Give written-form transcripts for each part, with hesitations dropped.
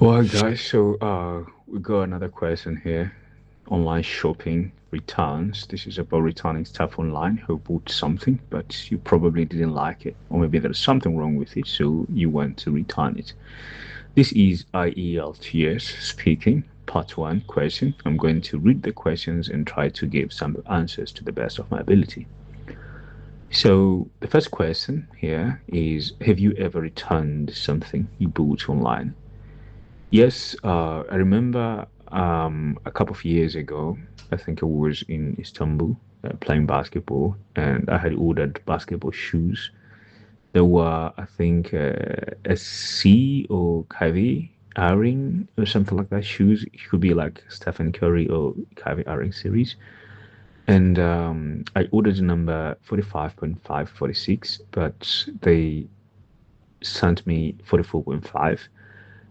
Well, guys, we got another question here. Online shopping returns. This is about returning stuff online who bought something, but you probably didn't like it, or maybe there's something wrong with it, so you want to return it. This is IELTS Speaking, Part 1 question. I'm going to read the questions and try to give some answers to the best of my ability. So, the first question here is: have you ever returned something you bought online? Yes, I remember a couple of years ago, I think I was in Istanbul playing basketball, and I had ordered basketball shoes. There were, I think, a C or Kyrie Irving or something like that shoes. It could be like Stephen Curry or Kyrie Irving series. And I ordered number 45.5, 46, but they sent me 44.5.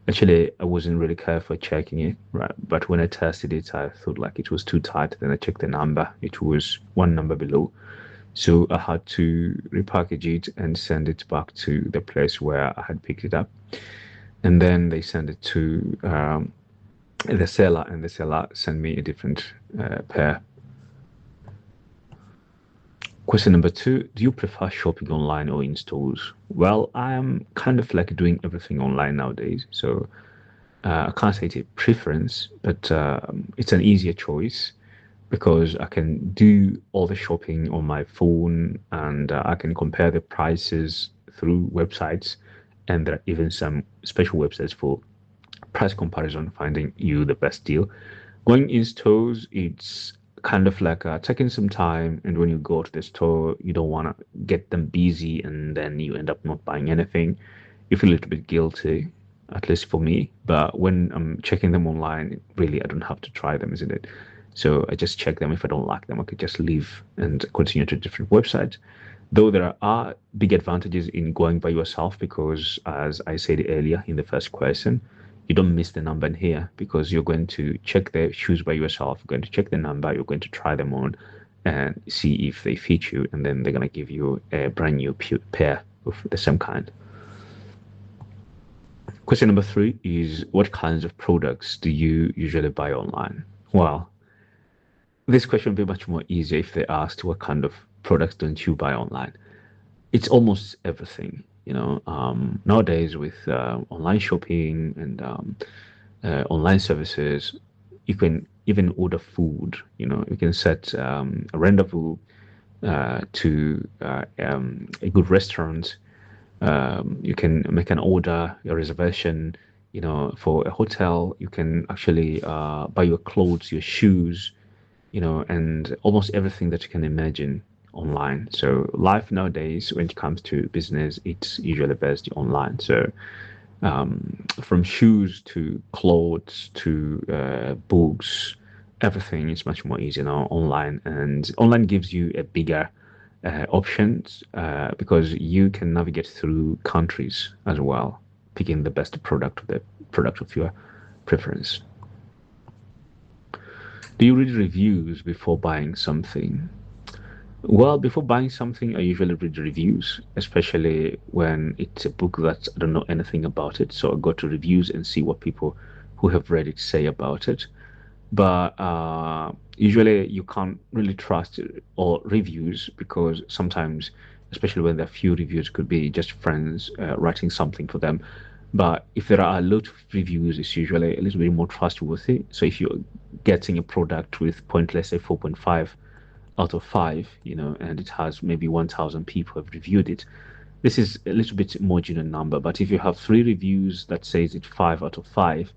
Actually, I wasn't really careful checking it, right? But when I tested it, I thought like it was too tight. Then I checked the number. It was one number below. So I had to repackage it and send it back to the place where I had picked it up. And then they sent it to the seller, and the seller sent me a different pair. Question number two: do you prefer shopping online or in stores? Well, I'm kind of like doing everything online nowadays. So I can't say it's a preference, but it's an easier choice because I can do all the shopping on my phone and I can compare the prices through websites. And there are even some special websites for price comparison, finding you the best deal. Going in stores, it's kind of like taking some time. And when you go to the store, you don't want to get them busy and then you end up not buying anything. You feel a little bit guilty, at least for me. But when I'm checking them online, really, I don't have to try them, isn't it? So I just check them. If I don't like them, I could just leave and continue to a different website. Though there are big advantages in going by yourself because, as I said earlier in the first question, you don't miss the number in here because you're going to check the shoes by yourself. You're going to check the number. You're going to try them on and see if they fit you, and then they're going to give you a brand new pair of the same kind. Question number three is: what kinds of products do you usually buy online? Well, this question would be much more easier if they asked what kind of products don't you buy online. It's almost everything, nowadays with online shopping and online services. You can even order food. You can set a rendezvous to a good restaurant. You can make an order, a reservation, for a hotel. You can actually buy your clothes, your shoes, and almost everything that you can imagine online. So life nowadays, when it comes to business, it's usually best online. So from shoes to clothes to books, everything is much more easy now online, and online gives you a bigger options because you can navigate through countries as well, picking the best product of the product of your preference. Do you read reviews before buying something? Well, before buying something, I usually read reviews, especially when it's a book that I don't know anything about it. So I go to reviews and see what people who have read it say about it. But usually you can't really trust all reviews because sometimes, especially when there are few reviews, could be just friends writing something for them. But if there are a lot of reviews, it's usually a little bit more trustworthy. So if you're getting a product with point, let's say 4.5 out of 5, and it has maybe 1,000 people have reviewed it, this is a little bit more genuine number. But if you have three reviews that says it's 5 out of 5,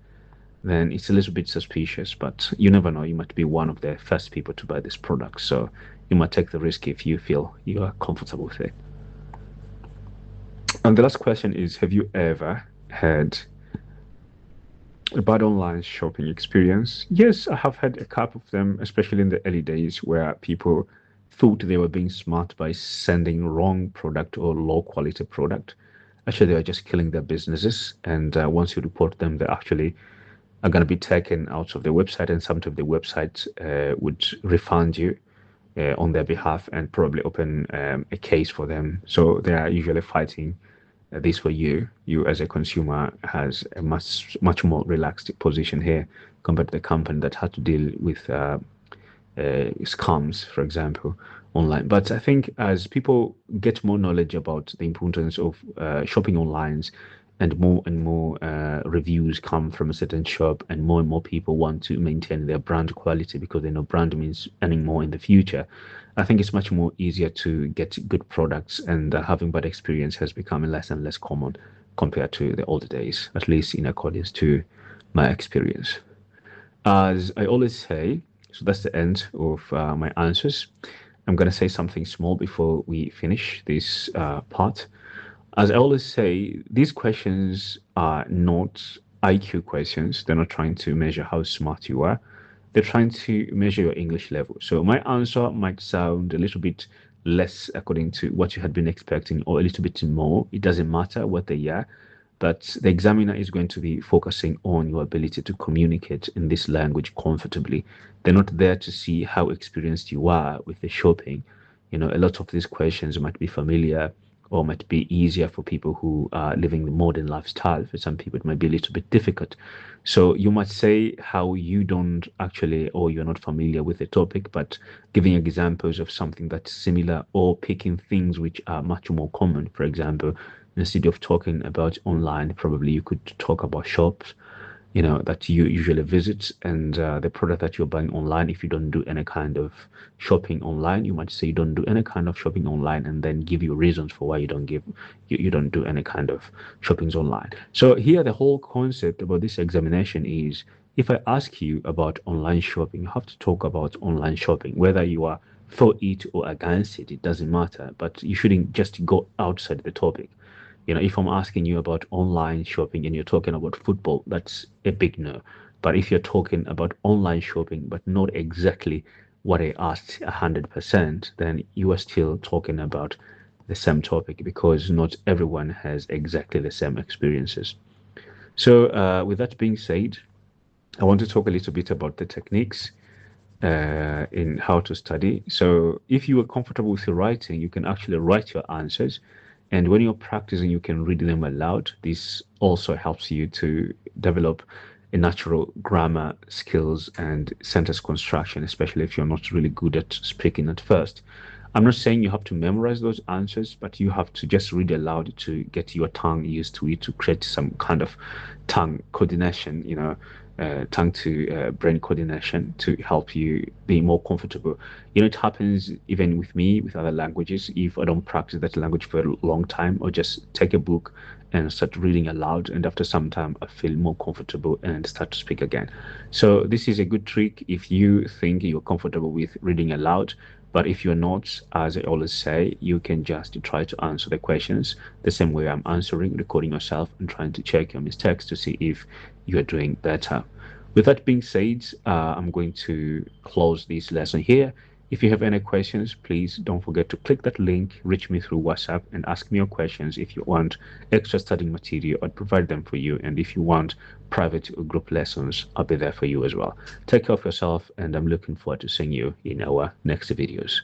then it's a little bit suspicious. But you never know, you might be one of the first people to buy this product, so you might take the risk if you feel you are comfortable with it. And the last question is: have you ever had a bad online shopping experience? Yes, I have had a couple of them, especially in the early days where people thought they were being smart by sending wrong product or low quality product. Actually, they are just killing their businesses. And once you report them, they actually are going to be taken out of the website, and sometimes the website would refund you on their behalf and probably open a case for them. So they are usually fighting this for you. You as a consumer has a much more relaxed position here compared to the company that had to deal with scams, for example, online. But I think as people get more knowledge about the importance of shopping online, and more reviews come from a certain shop, and more people want to maintain their brand quality because they know brand means earning more in the future. I think it's much more easier to get good products, and having bad experience has become less and less common compared to the older days, at least in accordance to my experience. As I always say, so that's the end of my answers. I'm going to say something small before we finish this part. As I always say, these questions are not IQ questions. They're not trying to measure how smart you are. They're trying to measure your English level. So my answer might sound a little bit less according to what you had been expecting, or a little bit more. It doesn't matter what they are, but the examiner is going to be focusing on your ability to communicate in this language comfortably. They're not there to see how experienced you are with the shopping. A lot of these questions might be familiar or might be easier for people who are living the modern lifestyle. For some people, it might be a little bit difficult. So you might say how you don't actually, or you're not familiar with the topic, but giving examples of something that's similar, or picking things which are much more common. For example, instead of talking about online, probably you could talk about shops, that you usually visit, and the product that you're buying online. If you don't do any kind of shopping online, you might say you don't do any kind of shopping online, and then give you reasons for why you don't do any kind of shoppings online. So here the whole concept about this examination is, if I ask you about online shopping, you have to talk about online shopping, whether you are for it or against it. It doesn't matter, but you shouldn't just go outside the topic. If I'm asking you about online shopping and you're talking about football, that's a big no. But if you're talking about online shopping, but not exactly what I asked 100%, then you are still talking about the same topic, because not everyone has exactly the same experiences. So, with that being said, I want to talk a little bit about the techniques in how to study. So if you are comfortable with your writing, you can actually write your answers. And when you're practicing, you can read them aloud. This also helps you to develop a natural grammar skills and sentence construction, especially if you're not really good at speaking at first. I'm not saying you have to memorize those answers, but you have to just read aloud to get your tongue used to it, to create some kind of tongue coordination, tongue to brain coordination to help you be more comfortable. It happens even with me with other languages. If I don't practice that language for a long time, or just take a book and start reading aloud, and after some time, I feel more comfortable and start to speak again. So this is a good trick if you think you're comfortable with reading aloud. But if you're not, as I always say, you can just try to answer the questions the same way I'm answering, recording yourself and trying to check your mistakes to see if you're doing better. With that being said, I'm going to close this lesson here. If you have any questions, please don't forget to click that link, reach me through WhatsApp, and ask me your questions. If you want extra studying material, I'll provide them for you. And if you want private or group lessons, I'll be there for you as well. Take care of yourself, and I'm looking forward to seeing you in our next videos.